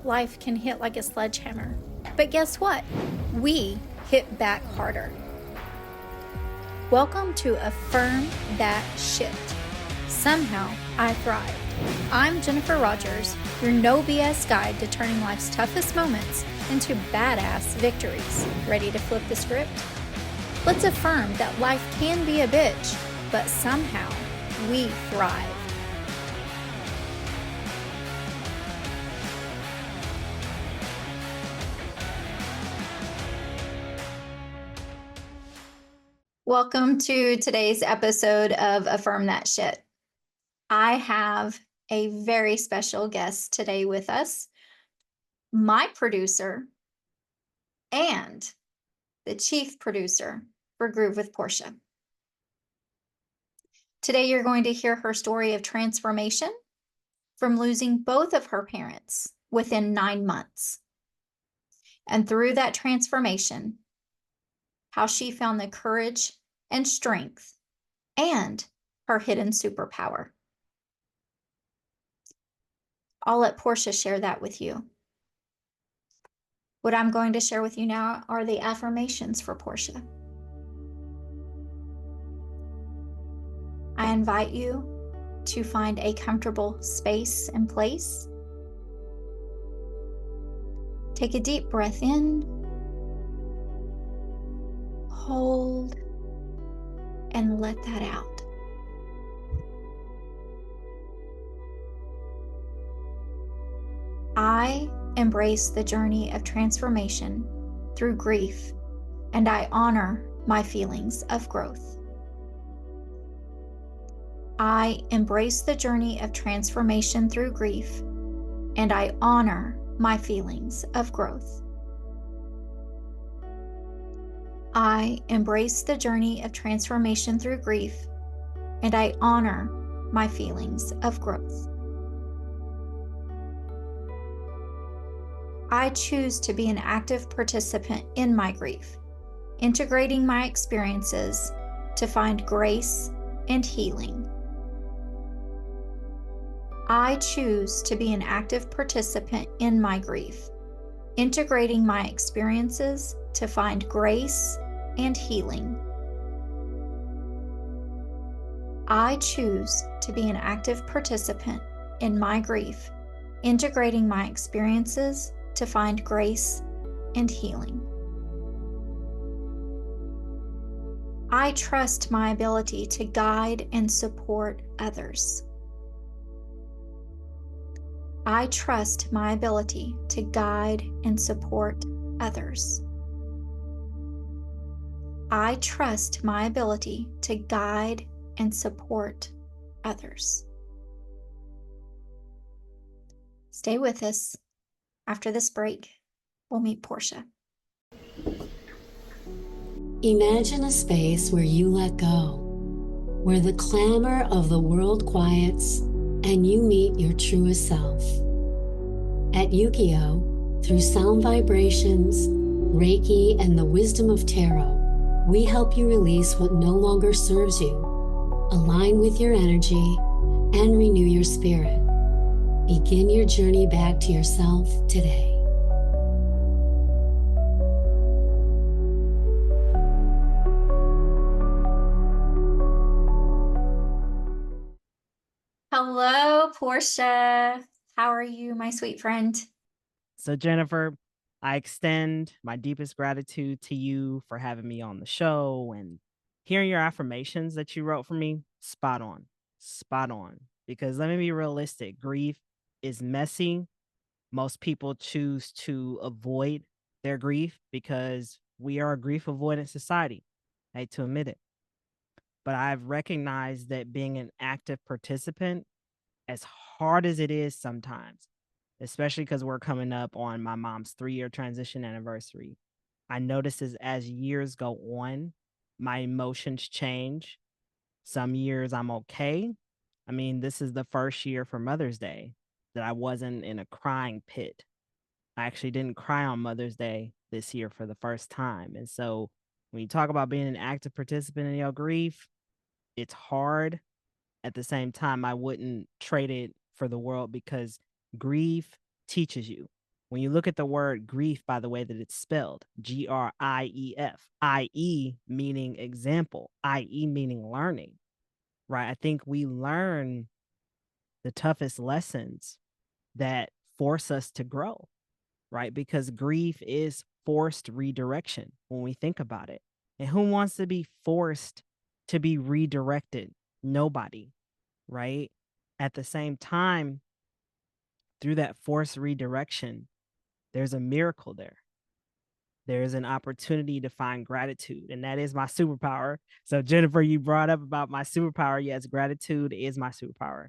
life can hit like a sledgehammer. But guess what? We hit back harder. Welcome to Affirm That Sh. Somehow, I thrive. I'm Jennifer Rogers, your no BS guide to turning life's toughest moments into badass victories. Ready to flip the script? Let's affirm that life can be a bitch, but somehow we thrive. Welcome to today's episode of Affirm That Sh. I have a very special guest today with us, my producer and the chief producer for Groove with Portia. Today, you're going to hear her story of transformation from losing both of her parents within 9 months. And through that transformation, how she found the courage and strength and her hidden superpower. I'll let Portia share that with you. What I'm going to share with you now are the affirmations for Portia. I invite you to find a comfortable space and place. Take a deep breath in, hold, and let that out. I embrace the journey of transformation through grief, and I honor my feelings of growth. I embrace the journey of transformation through grief, and I honor my feelings of growth. I embrace the journey of transformation through grief, and I honor my feelings of growth. I choose to be an active participant in my grief, integrating my experiences to find grace and healing. I choose to be an active participant in my grief, integrating my experiences to find grace and healing. I choose to be an active participant in my grief, integrating my experiences to find grace and healing. I trust my ability to guide and support others. I trust my ability to guide and support others. I trust my ability to guide and support others. Stay with us. After this break, we'll meet Portia. Imagine a space where you let go, where the clamor of the world quiets and you meet your truest self. At Yu-Gi-Oh!, through sound vibrations, Reiki, and the wisdom of tarot, we help you release what no longer serves you, align with your energy, and renew your spirit. Begin your journey back to yourself today. Hello, Portia. How are you, my sweet friend? So, Jennifer, I extend my deepest gratitude to you for having me on the show and hearing your affirmations that you wrote for me. Spot on. Spot on. Because let me be realistic. Grief is messy. Most people choose to avoid their grief because we are a grief avoidant society. I hate to admit it. But I've recognized that being an active participant, as hard as it is sometimes, especially because we're coming up on my mom's 3-year transition anniversary, I notice as years go on, my emotions change. Some years I'm okay. I mean, this is the first year for Mother's Day that I wasn't in a crying pit. I actually didn't cry on Mother's Day this year for the first time. And so when you talk about being an active participant in your grief, it's hard. At the same time, I wouldn't trade it for the world because grief teaches you. When you look at the word grief by the way that it's spelled, GRIEF, IE meaning example, IE meaning learning, right? I think we learn the toughest lessons that force us to grow, right? Because grief is forced redirection when we think about it. And who wants to be forced to be redirected? Nobody, right? At the same time, through that forced redirection, there's a miracle there. There's an opportunity to find gratitude, and that is my superpower. So, Jennifer, you brought up about my superpower. Yes, gratitude is my superpower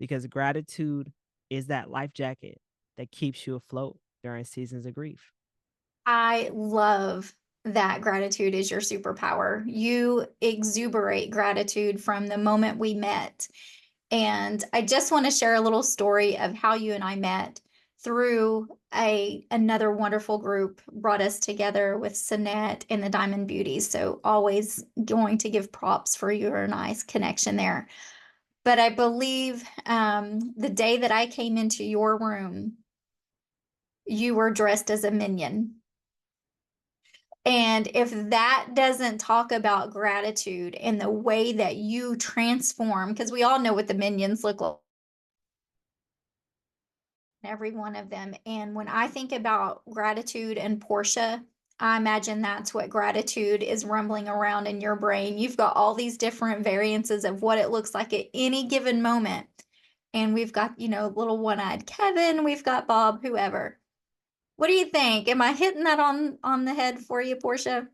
because gratitude is that life jacket that keeps you afloat during seasons of grief. I love that gratitude is your superpower. You exuberate gratitude from the moment we met. And I just want to share a little story of how you and I met through another wonderful group brought us together with Sinette and the Diamond Beauties. So always going to give props for your nice connection there. But I believe the day that I came into your room, you were dressed as a minion. And if that doesn't talk about gratitude and the way that you transform, because we all know what the minions look like, every one of them. And when I think about gratitude and Portia, I imagine that's what gratitude is rumbling around in your brain. You've got all these different variances of what it looks like at any given moment. And we've got, little one-eyed Kevin, we've got Bob, whoever. What do you think? Am I hitting that on the head for you, Portia?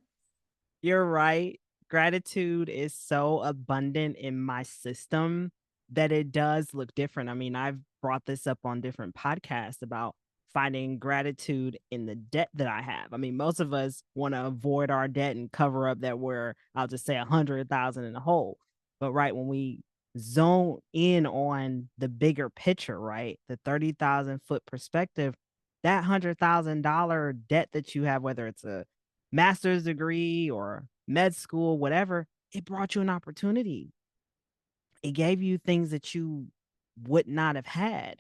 You're right. Gratitude is so abundant in my system that it does look different. I mean, I've brought this up on different podcasts about finding gratitude in the debt that I have. I mean, most of us want to avoid our debt and cover up that we're, I'll just say 100,000 in the hole. But right, when we zone in on the bigger picture, right, the 30,000-foot perspective, that $100,000 debt that you have, whether it's a master's degree or med school, whatever, it brought you an opportunity. It gave you things that you would not have had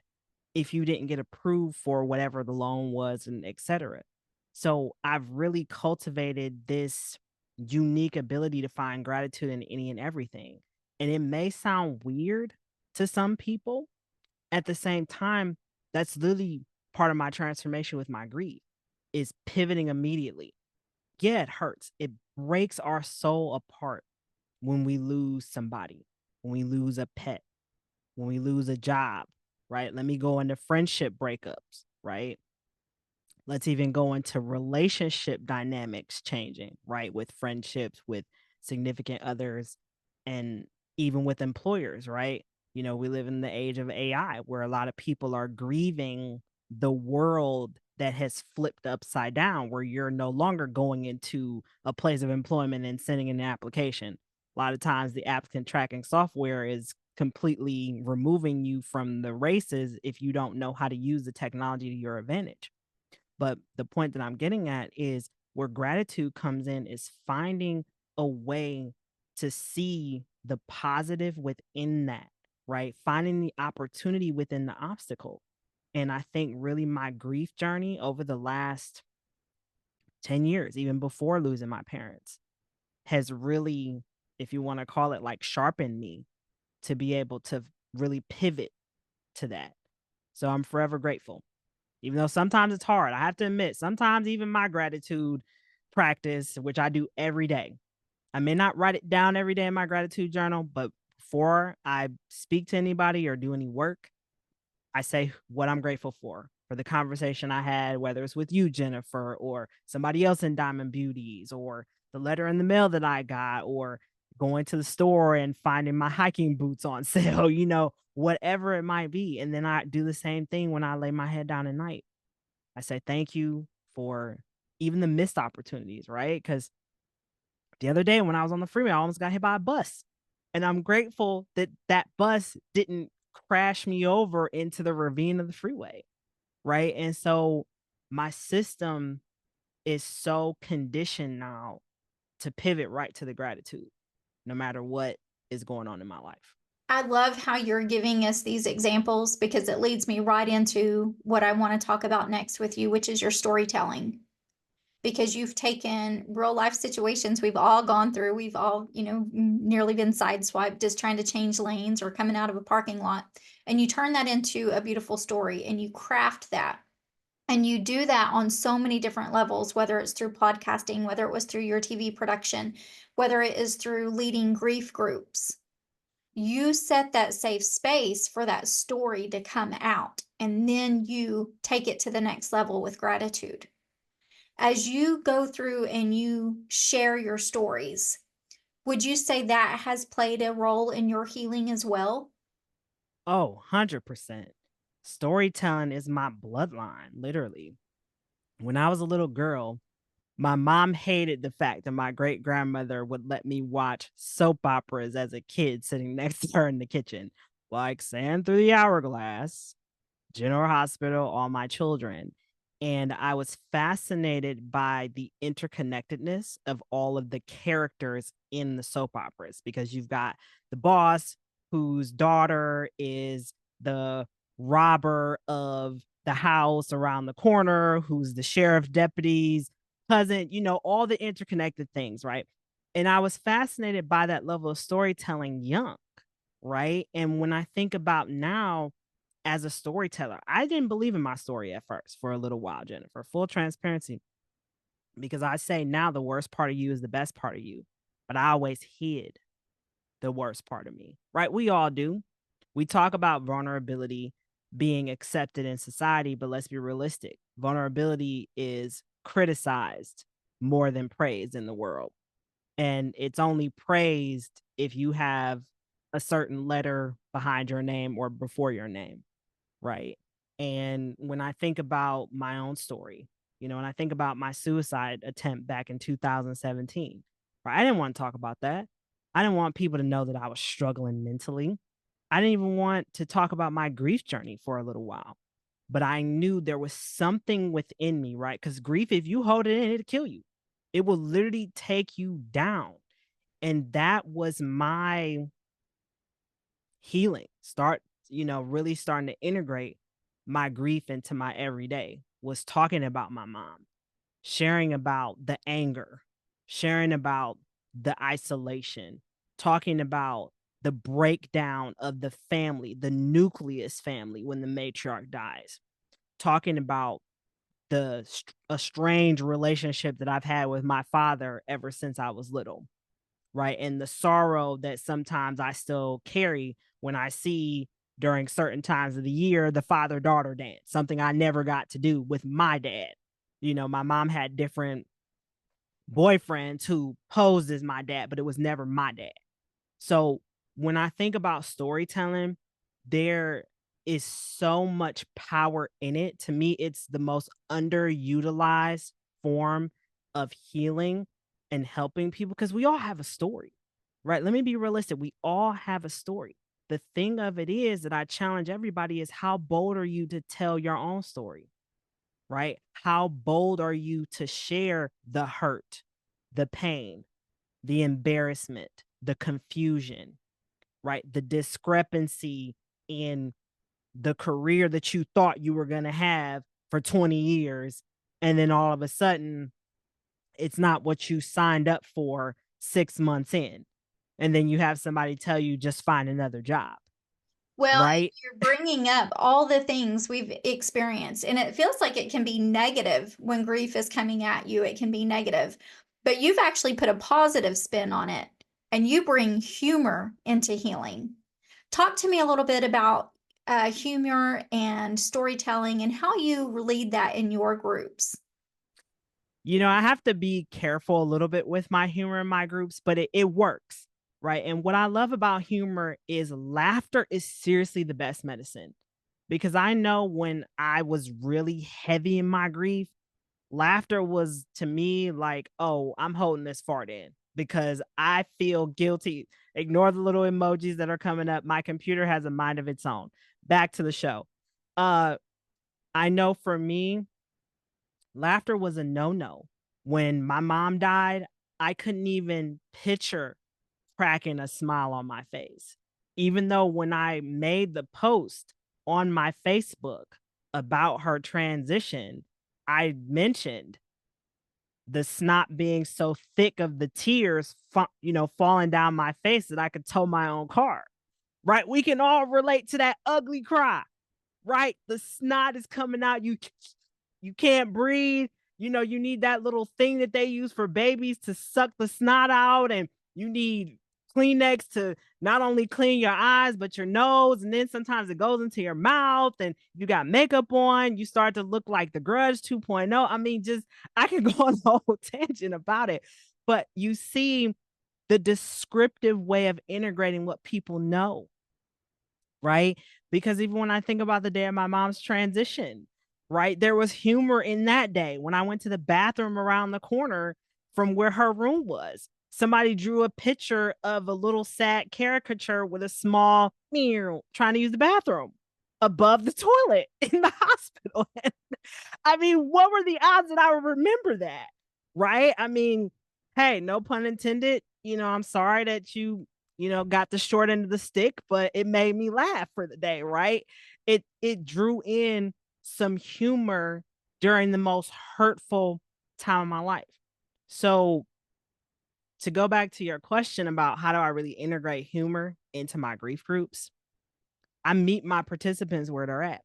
if you didn't get approved for whatever the loan was and et cetera. So I've really cultivated this unique ability to find gratitude in any and everything. And it may sound weird to some people. At the same time, that's literally part of my transformation with my grief is pivoting immediately. Yeah, it hurts. It breaks our soul apart when we lose somebody, when we lose a pet, when we lose a job, right? Let me go into friendship breakups, right? Let's even go into relationship dynamics changing, right? With friendships, with significant others, and even with employers, right? We live in the age of AI where a lot of people are grieving the world that has flipped upside down, where you're no longer going into a place of employment and sending in an application. A lot of times, the applicant tracking software is completely removing you from the races if you don't know how to use the technology to your advantage. But the point that I'm getting at is where gratitude comes in is finding a way to see the positive within that, right? Finding the opportunity within the obstacle. And I think really my grief journey over the last 10 years, even before losing my parents, has really, if you want to call it like sharpened me to be able to really pivot to that. So I'm forever grateful. Even though sometimes it's hard, I have to admit, sometimes even my gratitude practice, which I do every day, I may not write it down every day in my gratitude journal, but before I speak to anybody or do any work, I say what I'm grateful for the conversation I had, whether it's with you, Jennifer, or somebody else in Diamond Beauties, or the letter in the mail that I got, or going to the store and finding my hiking boots on sale, whatever it might be. And then I do the same thing when I lay my head down at night. I say thank you for even the missed opportunities, right? Because the other day when I was on the freeway, I almost got hit by a bus. And I'm grateful that that bus didn't crash me over into the ravine of the freeway, right? And so my system is so conditioned now to pivot right to the gratitude, no matter what is going on in my life. I love how you're giving us these examples because it leads me right into what I want to talk about next with you, which is your storytelling. Because you've taken real life situations we've all gone through. We've all, nearly been sideswiped just trying to change lanes or coming out of a parking lot. And you turn that into a beautiful story and you craft that. And you do that on so many different levels, whether it's through podcasting, whether it was through your TV production, whether it is through leading grief groups. You set that safe space for that story to come out, and then you take it to the next level with gratitude. As you go through and you share your stories, would you say that has played a role in your healing as well? Oh, 100%. Storytelling is my bloodline, literally. When I was a little girl, my mom hated the fact that my great grandmother would let me watch soap operas as a kid sitting next to her in the kitchen, like Sand Through the Hourglass, General Hospital, All My Children. And I was fascinated by the interconnectedness of all of the characters in the soap operas because you've got the boss whose daughter is the robber of the house around the corner, who's the sheriff deputy's cousin, all the interconnected things, right? And I was fascinated by that level of storytelling young, right? And when I think about now, as a storyteller, I didn't believe in my story at first for a little while, Jennifer. Full transparency, because I say now the worst part of you is the best part of you, but I always hid the worst part of me, right? We all do. We talk about vulnerability being accepted in society, but let's be realistic. Vulnerability is criticized more than praised in the world. And it's only praised if you have a certain letter behind your name or before your name. Right. And when I think about my own story, and I think about my suicide attempt back in 2017, right? I didn't want to talk about that. I didn't want people to know that I was struggling mentally. I didn't even want to talk about my grief journey for a little while. But I knew there was something within me, right? Because grief, if you hold it in, it'll kill you. It will literally take you down. And that was my healing. Really starting to integrate my grief into my everyday was talking about my mom, sharing about the anger, sharing about the isolation, talking about the breakdown of the family, the nucleus family when the matriarch dies, talking about a strange relationship that I've had with my father ever since I was little, right? And the sorrow that sometimes I still carry when I see during certain times of the year the father daughter dance, something I never got to do with my dad. My mom had different boyfriends who posed as my dad, but it was never my dad. So when I think about storytelling, there is so much power in it. To me, it's the most underutilized form of healing and helping people because we all have a story, right? Let me be realistic. We all have a story. The thing of it is that I challenge everybody is how bold are you to tell your own story, right? How bold are you to share the hurt, the pain, the embarrassment, the confusion, right? The discrepancy in the career that you thought you were going to have for 20 years. And then all of a sudden, it's not what you signed up for 6 months in. And then you have somebody tell you just find another job, Well, right? you're bringing up all the things we've experienced, and it feels like it can be negative when grief is coming at you. It can be negative, but you've actually put a positive spin on it, and you bring humor into healing. Talk to me a little bit about humor and storytelling and how you lead that in your groups. I have to be careful a little bit with my humor in my groups, but it works, right? And what I love about humor is laughter is seriously the best medicine because I know when I was really heavy in my grief, laughter was to me like, oh, I'm holding this fart in because I feel guilty. Ignore the little emojis that are coming up. My computer has a mind of its own. Back to the show. Uh, I know for me, laughter was a no-no. When my mom died, I couldn't even picture cracking a smile on my face. even though when I made the post on my Facebook about her transition, I mentioned the snot being so thick of the tears, falling down my face that I could tow my own car. Right? We can all relate to that ugly cry, right? The snot is coming out. You can't breathe. You need that little thing that they use for babies to suck the snot out, and you need Kleenex to not only clean your eyes but your nose, and then sometimes it goes into your mouth, and you got makeup on, you start to look like the Grudge 2.0. I mean, just I can go on the whole tangent about it, but you see the descriptive way of integrating what people know, right? Because even when I think about the day of my mom's transition, right, there was humor in that day. When I went to the bathroom around the corner from where her room was, somebody drew a picture of a little sad caricature with a small mirror trying to use the bathroom above the toilet in the hospital. I mean, what were the odds that I would remember that? Right? I mean, hey, no pun intended. I'm sorry that got the short end of the stick, but it made me laugh for the day, right? It drew in some humor during the most hurtful time of my life. So to go back to your question about how do I really integrate humor into my grief groups, I meet my participants where they're at.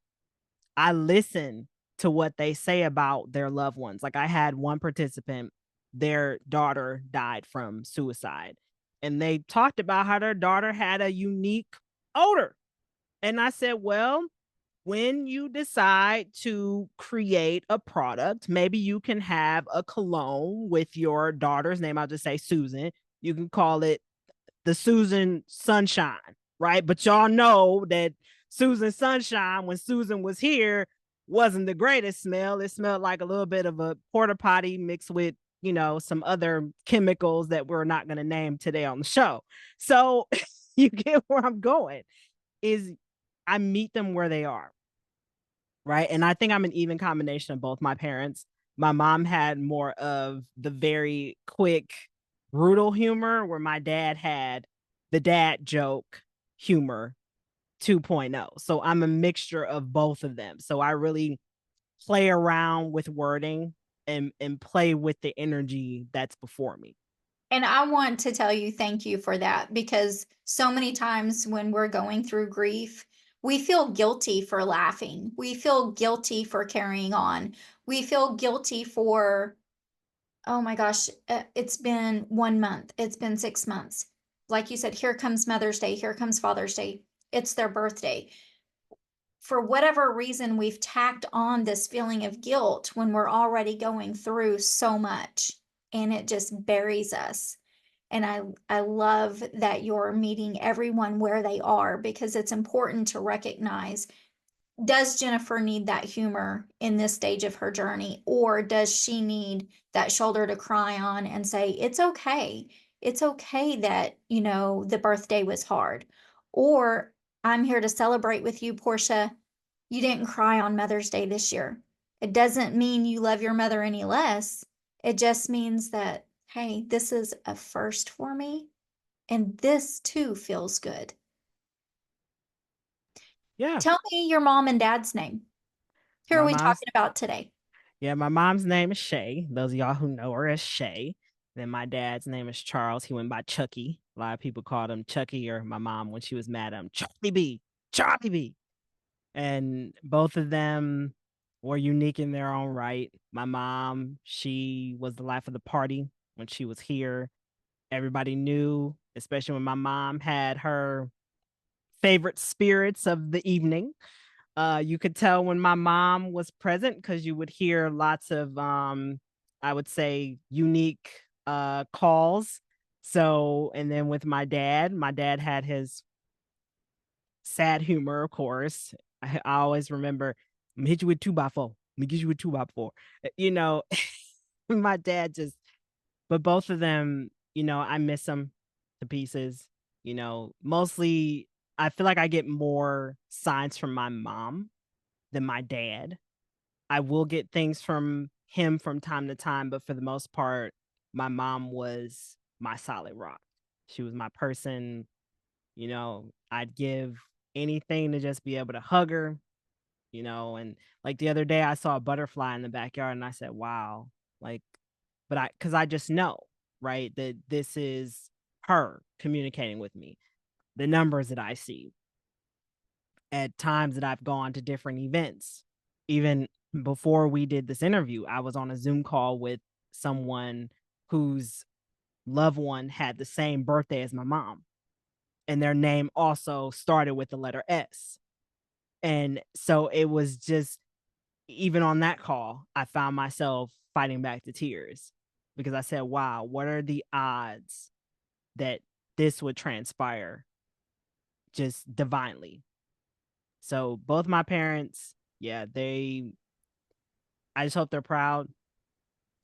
I listen to what they say about their loved ones. Like I had one participant, their daughter died from suicide, and they talked about how their daughter had a unique odor. And I said, well, when you decide to create a product, maybe you can have a cologne with your daughter's name. I'll just say Susan. You can call it the Susan Sunshine, right? But y'all know that Susan Sunshine, when Susan was here, wasn't the greatest smell. It smelled like a little bit of a porta potty mixed with, some other chemicals that we're not going to name today on the show. So you get where I'm going is I meet them where they are. Right. And I think I'm an even combination of both my parents. My mom had more of the very quick, brutal humor, where my dad had the dad joke humor 2.0. So I'm a mixture of both of them. So I really play around with wording and play with the energy that's before me. And I want to tell you thank you for that, because so many times when we're going through grief, we feel guilty for laughing. We feel guilty for carrying on. We feel guilty for, oh my gosh, it's been 1 month, it's been 6 months. Like you said, here comes Mother's Day, here comes Father's Day, it's their birthday. For whatever reason, we've tacked on this feeling of guilt when we're already going through so much, and it just buries us. And I love that you're meeting everyone where they are, because it's important to recognize, does Jennifer need that humor in this stage of her journey, or does she need that shoulder to cry on and say, it's okay. It's okay that, the birthday was hard. Or I'm here to celebrate with you, Portia. You didn't cry on Mother's Day this year. It doesn't mean you love your mother any less. It just means that, hey, this is a first for me, and this too feels good. Yeah. Tell me your mom and dad's name. Who are My we mom's talking about today? Yeah, my mom's name is Shay. Those of y'all who know her as Shay. Then my dad's name is Charles. He went by Chucky. A lot of people called him Chucky, or my mom, when she was mad at him, Charlie B. Charlie B. And both of them were unique in their own right. My mom, she was the life of the party when she was here. Everybody knew, especially when my mom had her favorite spirits of the evening. You could tell when my mom was present because you would hear lots of, I would say, unique calls. So, and then with my dad had his sad humor, of course. I always remember, I'm gonna hit you with 2x4. Let me get you with 2x4. You know, my dad just, but both of them, I miss them to pieces. Mostly I feel like I get more signs from my mom than my dad. I will get things from him from time to time, but for the most part, my mom was my solid rock. She was my person. I'd give anything to just be able to hug her, and like the other day I saw a butterfly in the backyard and I said, wow, like, but cause I just know, right, that this is her communicating with me. The numbers that I see at times that I've gone to different events, even before we did this interview, I was on a Zoom call with someone whose loved one had the same birthday as my mom, and their name also started with the letter S. And so it was just, even on that call, I found myself fighting back the tears because I said, wow, what are the odds that this would transpire just divinely? So both my parents, yeah, I just hope they're proud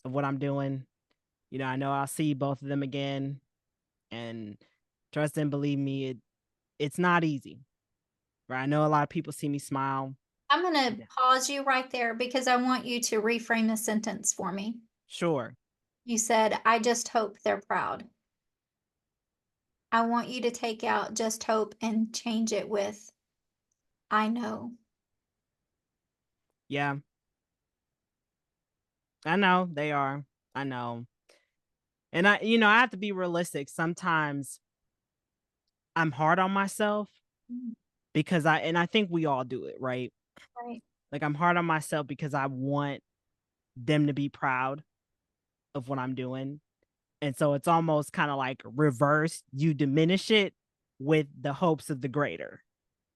of what I'm doing. I know I'll see both of them again, and trust and believe me, it's not easy. Right? I know a lot of people see me smile. I'm going to Yeah. pause you right there because I want you to reframe the sentence for me. Sure. You said, I just hope they're proud. I want you to take out just hope and change it with I know. Yeah, I know they are. I know. And I have to be realistic. Sometimes I'm hard on myself Mm, because I think we all do it, right? right. Like I'm hard on myself because I want them to be proud of what I'm doing. And so it's almost kind of like reverse. You diminish it with the hopes of the greater,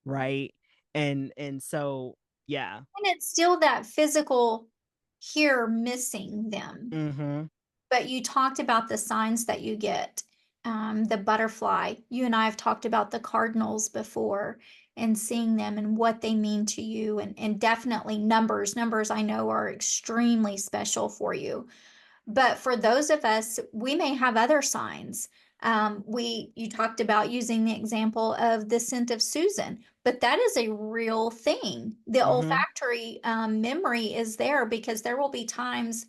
right? And so yeah. And it's still that physical here missing them. Mhm. But you talked about the signs that you get, the butterfly. You and I have talked about the cardinals before and seeing them and what they mean to you, and definitely numbers. Numbers I know are extremely special for you. But for those of us, we may have other signs. You talked about using the example of the scent of Susan, but that is a real thing. The Mhm. olfactory memory is there because there will be times.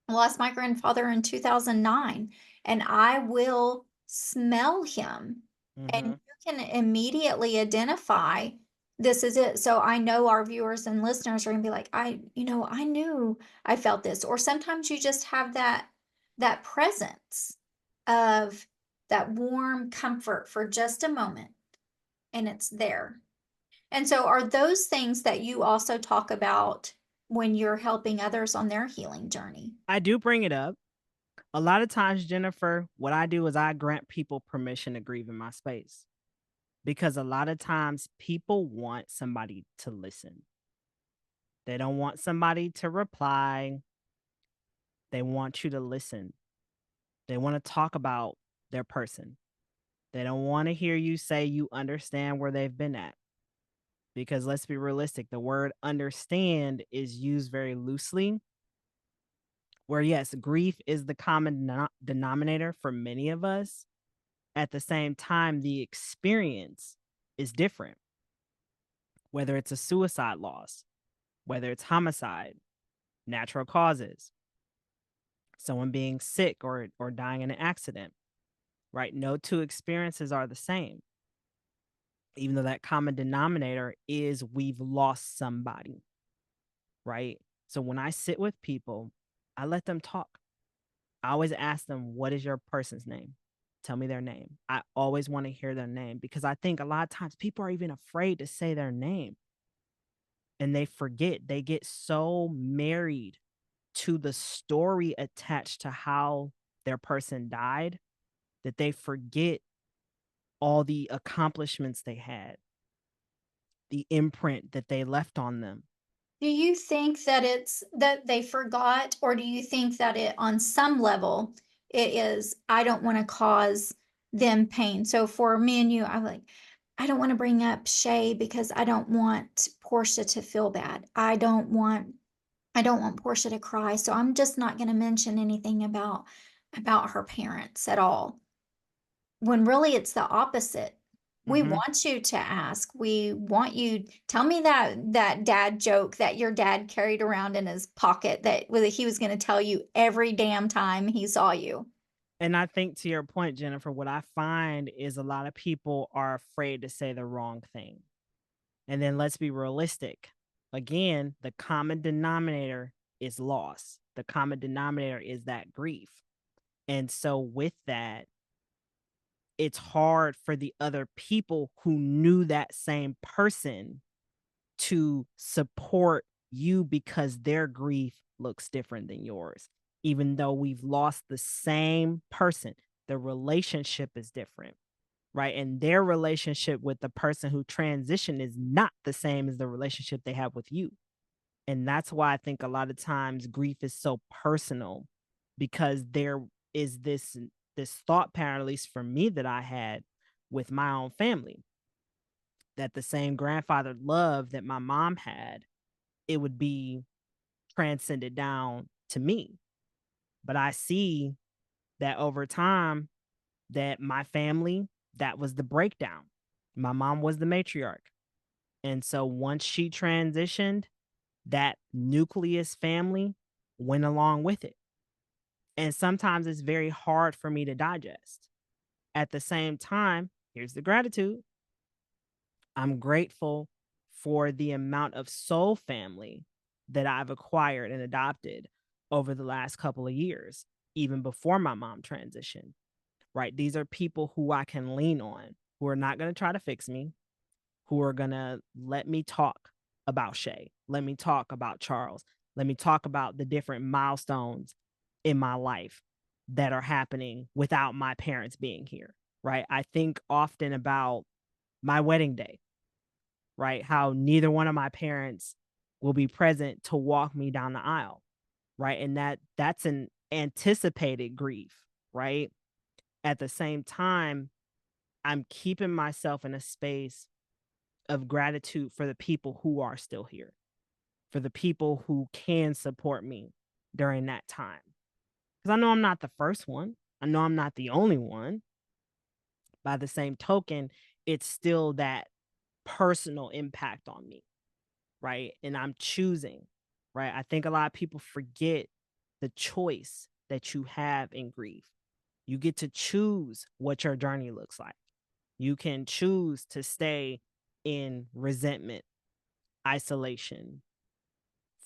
I lost my grandfather in 2009, and I will smell him, and Mhm. you can immediately identify this is it. So I know our viewers and listeners are gonna be like, I knew I felt this. Or sometimes you just have that presence of that warm comfort for just a moment, and it's there. And so are those things that you also talk about when you're helping others on their healing journey? I do bring it up. A lot of times, Jennifer, what I do is I grant people permission to grieve in my space because a lot of times people want somebody to listen. They don't want somebody to reply. They want you to listen. They want to talk about their person. They don't want to hear you say you understand where they've been at. Because let's be realistic, the word understand is used very loosely. Where, yes, grief is the common denominator for many of us. At the same time, the experience is different, whether it's a suicide loss, whether it's homicide, natural causes, someone being sick or dying in an accident, right? No two experiences are the same, even though that common denominator is we've lost somebody, right? So when I sit with people, I let them talk. I always ask them, what is your person's name? Tell me their name. I always want to hear their name because I think a lot of times people are even afraid to say their name and they forget. They get so married to the story attached to how their person died that they forget all the accomplishments they had, the imprint that they left on them. Do you think that it's that they forgot, or do you think that it, on some level, it is, I don't want to cause them pain? So for me and you, I'm like, I don't want to bring up Shay because I don't want Portia to feel bad. I don't want Portia to cry. So I'm just not going to mention anything about her parents at all, when really it's the opposite. We Mm-hmm. want you to ask. We want you, tell me that dad joke that your dad carried around in his pocket that he was going to tell you every damn time he saw you. And I think to your point, Jennifer, what I find is a lot of people are afraid to say the wrong thing. And then let's be realistic. Again, the common denominator is loss. The common denominator is that grief. And so with that, it's hard for the other people who knew that same person to support you because their grief looks different than yours. Even though we've lost the same person, the relationship is different, right? And their relationship with the person who transitioned is not the same as the relationship they have with you. And that's why I think a lot of times grief is so personal, because there is this thought pattern, at least for me, that I had with my own family, that the same grandfather love that my mom had, it would be transcended down to me. But I see that over time, that my family, that was the breakdown. My mom was the matriarch. And so once she transitioned, that nucleus family went along with it. And sometimes it's very hard for me to digest. At the same time, here's the gratitude. I'm grateful for the amount of soul family that I've acquired and adopted over the last couple of years, even before my mom transitioned, right? These are people who I can lean on, who are not going to try to fix me, who are going to let me talk about Shay, let me talk about Charles, let me talk about the different milestones in my life that are happening without my parents being here, right? I think often about my wedding day, right? How neither one of my parents will be present to walk me down the aisle, right? And that's an anticipated grief, right? At the same time, I'm keeping myself in a space of gratitude for the people who are still here, for the people who can support me during that time. Because I know I'm not the first one. I know I'm not the only one. By the same token, it's still that personal impact on me, right? And I'm choosing, right? I think a lot of people forget the choice that you have in grief. You get to choose what your journey looks like. You can choose to stay in resentment, isolation,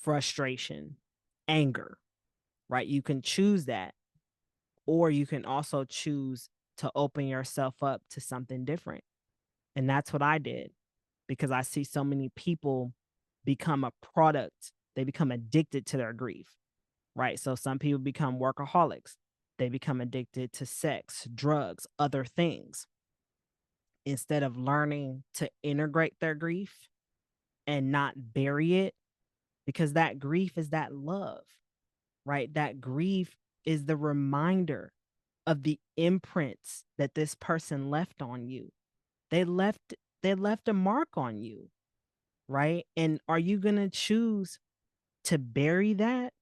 frustration, anger, right? You can choose that. Or you can also choose to open yourself up to something different. And that's what I did, because I see so many people become a product. They become addicted to their grief, right? So some people become workaholics. They become addicted to sex, drugs, other things, instead of learning to integrate their grief and not bury it, because that grief is that love, right? That grief is the reminder of the imprints that this person left on you. They left they left a mark on you, right? And are you going to choose to bury that,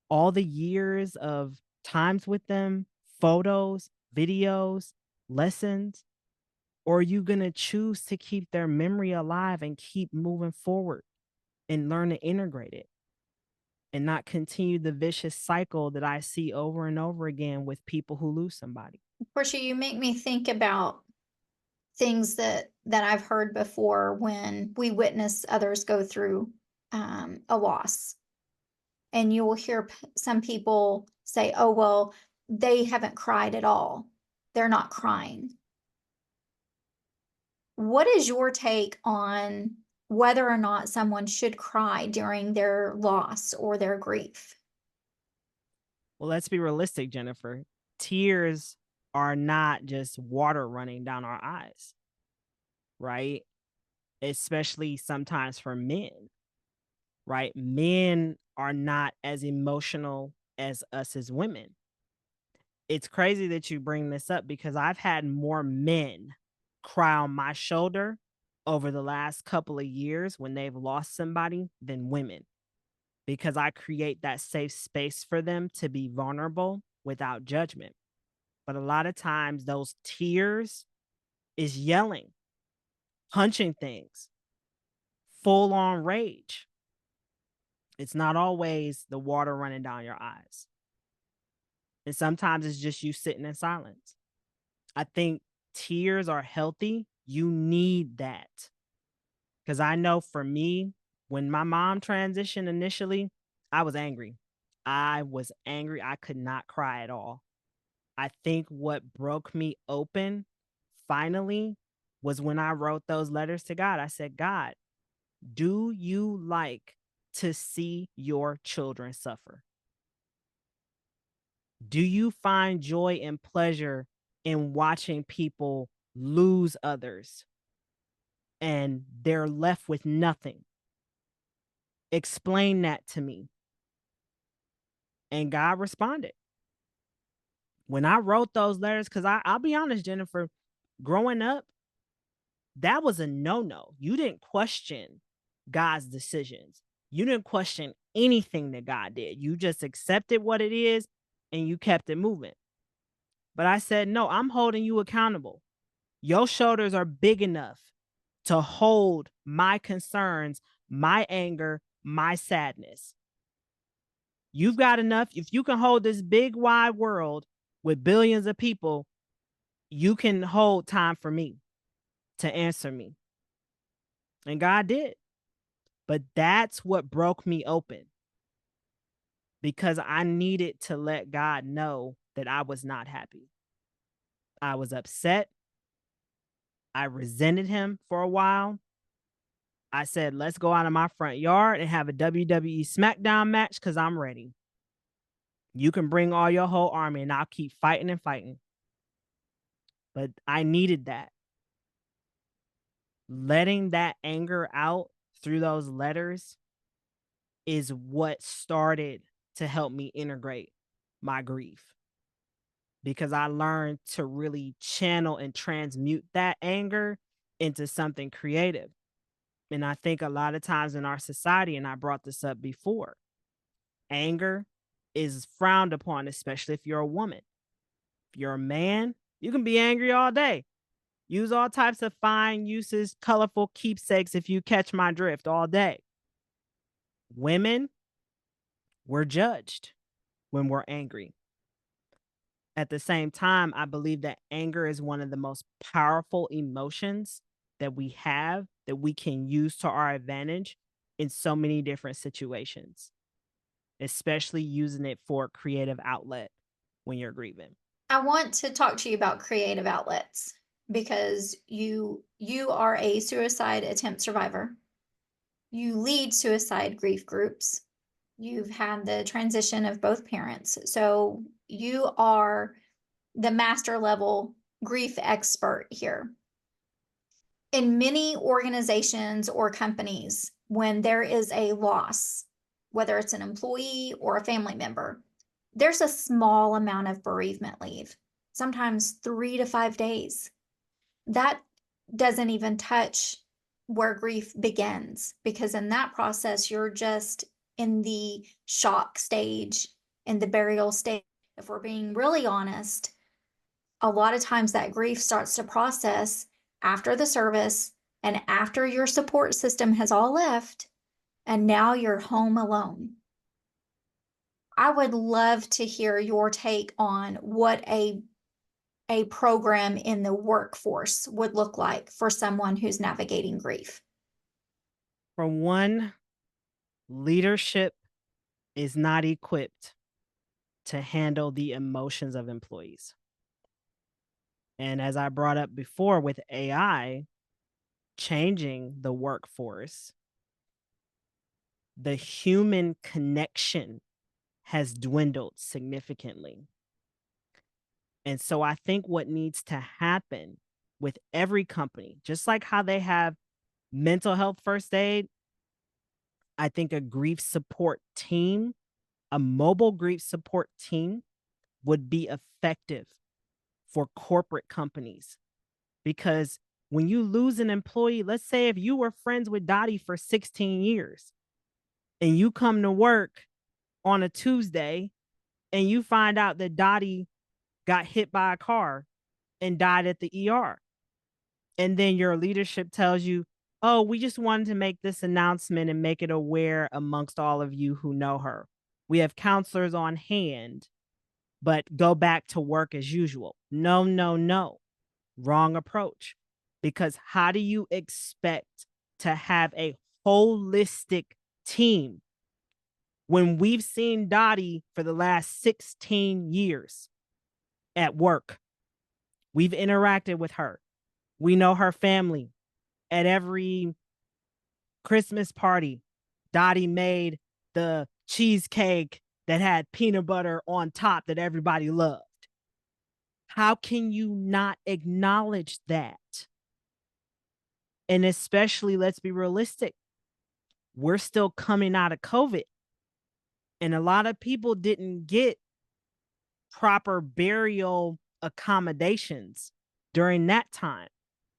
all the years of times with them, photos, videos, lessons, or are you going to choose to keep their memory alive and keep moving forward and learn to integrate it, and not continue the vicious cycle that I see over and over again with people who lose somebody? Portia, you make me think about things that I've heard before when we witness others go through a loss. And you will hear some people say, oh, well, they haven't cried at all. They're not crying. What is your take on whether or not someone should cry during their loss or their grief? Well, let's be realistic, Jennifer. Tears are not just water running down our eyes, right? Especially sometimes for men, right? Men are not as emotional as us as women. It's crazy that you bring this up, because I've had more men cry on my shoulder over the last couple of years when they've lost somebody than women, because I create that safe space for them to be vulnerable without judgment. But a lot of times those tears is yelling, punching things, full on rage. It's not always the water running down your eyes. And sometimes it's just you sitting in silence. I think tears are healthy. You need that. Because I know for me, when my mom transitioned initially, I was angry. I was angry. I could not cry at all. I think what broke me open finally was when I wrote those letters to God. I said, God, do you like to see your children suffer? Do you find joy and pleasure in watching people lose others and they're left with nothing? Explain that to me. And God responded. When I wrote those letters, because I'll be honest, Jennifer, growing up, that was a no-no. You didn't question God's decisions. You didn't question anything that God did. You just accepted what it is and you kept it moving. But I said, no, I'm holding you accountable. Your shoulders are big enough to hold my concerns, my anger, my sadness. You've got enough. If you can hold this big, wide world with billions of people, you can hold time for me to answer me. And God did. But that's what broke me open, because I needed to let God know that I was not happy. I was upset. I resented him for a while. I said, let's go out in my front yard and have a WWE SmackDown match because I'm ready. You can bring all your whole army and I'll keep fighting and fighting. But I needed that. Letting that anger out through those letters is what started to help me integrate my grief, because I learned to really channel and transmute that anger into something creative. And I think a lot of times in our society, and I brought this up before, anger is frowned upon, especially if you're a woman. If you're a man, you can be angry all day. Use all types of fine uses, colorful keepsakes, if you catch my drift, all day. Women, we're judged when we're angry. At the same time, I believe that anger is one of the most powerful emotions that we have, that we can use to our advantage in so many different situations, especially using it for a creative outlet when you're grieving. I want to talk to you about creative outlets because you are a suicide attempt survivor. You lead suicide grief groups. You've had the transition of both parents. So you are the master level grief expert here. In many organizations or companies, when there is a loss, whether it's an employee or a family member, there's a small amount of bereavement leave, sometimes 3 to 5 days. That doesn't even touch where grief begins, because in that process, you're just in the shock stage, in the burial stage. If we're being really honest, a lot of times that grief starts to process after the service and after your support system has all left, and now you're home alone. I would love to hear your take on what a program in the workforce would look like for someone who's navigating grief. For one, leadership is not equipped to handle the emotions of employees. And as I brought up before, with AI changing the workforce, the human connection has dwindled significantly. And so I think what needs to happen with every company, just like how they have mental health first aid, I think a grief support team, a mobile grief support team, would be effective for corporate companies. Because when you lose an employee, let's say if you were friends with Dottie for 16 years and you come to work on a Tuesday and you find out that Dottie got hit by a car and died at the ER. And then your leadership tells you, oh, we just wanted to make this announcement and make it aware amongst all of you who know her. We have counselors on hand but go back to work as usual. No, no, no. Wrong approach. Because how do you expect to have a holistic team when we've seen Dottie for the last 16 years at work? We've interacted with her. We know her family. At every Christmas party, Dottie made the cheesecake that had peanut butter on top that everybody loved. How can you not acknowledge that? And especially, let's be realistic, we're still coming out of COVID. And a lot of people didn't get proper burial accommodations during that time.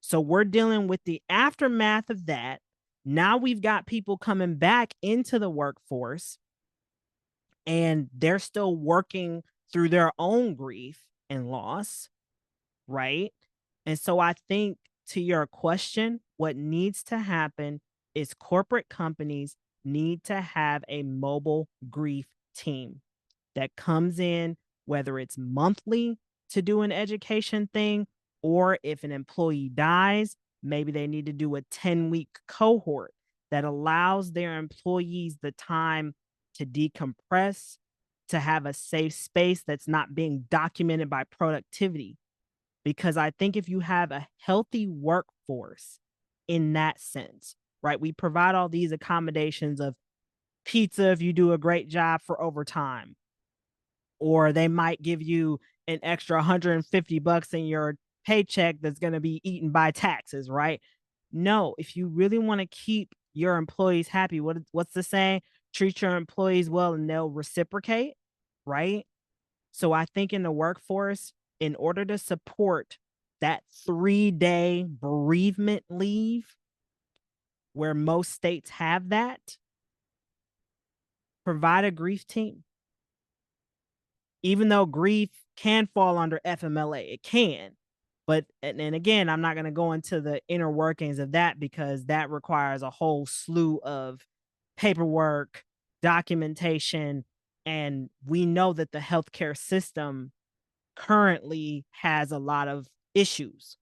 So we're dealing with the aftermath of that. Now we've got people coming back into the workforce and they're still working through their own grief and loss, right? And so I think, to your question, what needs to happen is corporate companies need to have a mobile grief team that comes in, whether it's monthly to do an education thing, or if an employee dies, maybe they need to do a 10-week cohort that allows their employees the time to decompress, to have a safe space that's not being documented by productivity. Because I think if you have a healthy workforce in that sense, right, we provide all these accommodations of pizza if you do a great job for overtime, or they might give you an extra $150 in your paycheck that's going to be eaten by taxes, right? No, if you really want to keep your employees happy, what's the saying? Treat your employees well and they'll reciprocate, right? So I think in the workforce, in order to support that 3-day bereavement leave, where most states have that, provide a grief team. Even though grief can fall under FMLA, it can. But, and again, I'm not going to go into the inner workings of that because that requires a whole slew of paperwork, documentation, and we know that the healthcare system currently has a lot of issues,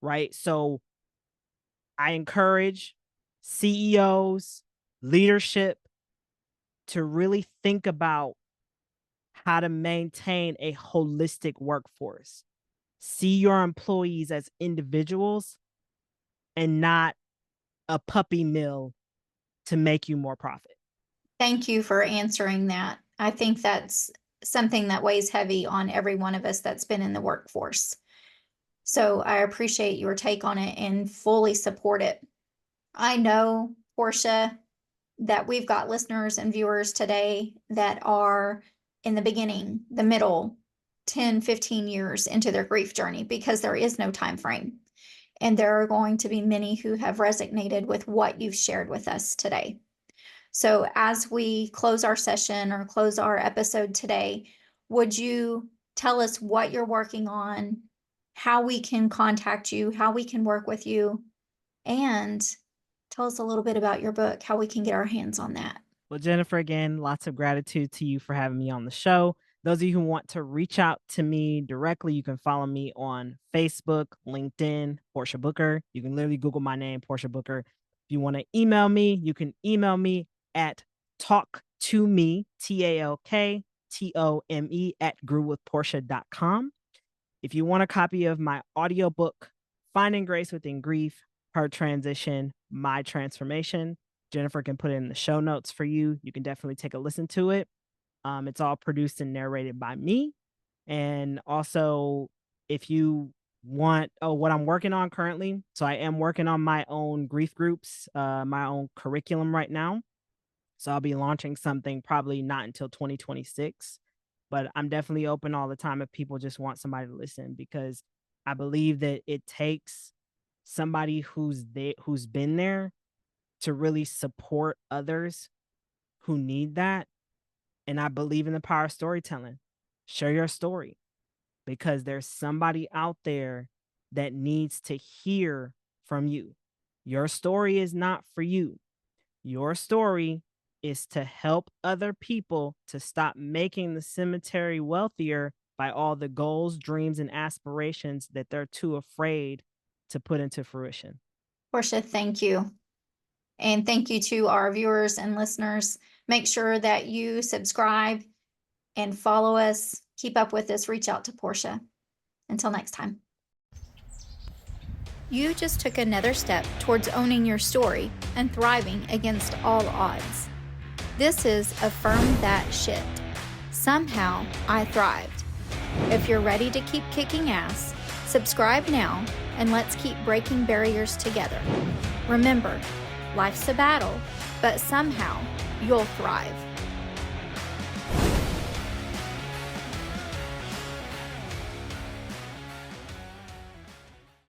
right? So I encourage CEOs, leadership to really think about how to maintain a holistic workforce. See your employees as individuals and not a puppy mill to make you more profit. Thank you for answering that. I think that's something that weighs heavy on every one of us that's been in the workforce. So I appreciate your take on it and fully support it. I know, Portia, that we've got listeners and viewers today that are in the beginning, the middle, 10, 15 years into their grief journey because there is no time frame. And there are going to be many who have resonated with what you've shared with us today. So as we close our session or close our episode today, would you tell us what you're working on, how we can contact you, how we can work with you, and tell us a little bit about your book, how we can get our hands on that? Well, Jennifer, again, lots of gratitude to you for having me on the show. Those of you who want to reach out to me directly, you can follow me on Facebook, LinkedIn, Portia Booker. You can literally Google my name, Portia Booker. If you want to email me, you can email me at talktome, TALKTOME @grewwithportia.com. If you want a copy of my audiobook, Finding Grace Within Grief, Her Transition, My Transformation, Jennifer can put it in the show notes for you. You can definitely take a listen to it. It's all produced and narrated by me. And also, if you want what I'm working on currently, so I am working on my own grief groups, my own curriculum right now. So I'll be launching something probably not until 2026, but I'm definitely open all the time if people just want somebody to listen, because I believe that it takes somebody who's been there to really support others who need that. And I believe in the power of storytelling. Share your story, because there's somebody out there that needs to hear from you. Your story is not for you. Your story is to help other people to stop making the cemetery wealthier by all the goals, dreams, and aspirations that they're too afraid to put into fruition. Portia, thank you. And thank you to our viewers and listeners. Make sure that you subscribe and follow us. Keep up with us. Reach out to Portia. Until next time. You just took another step towards owning your story and thriving against all odds. This is Affirm That Sh. Somehow I thrived. If you're ready to keep kicking ass, subscribe now and let's keep breaking barriers together. Remember, life's a battle, but somehow you'll thrive.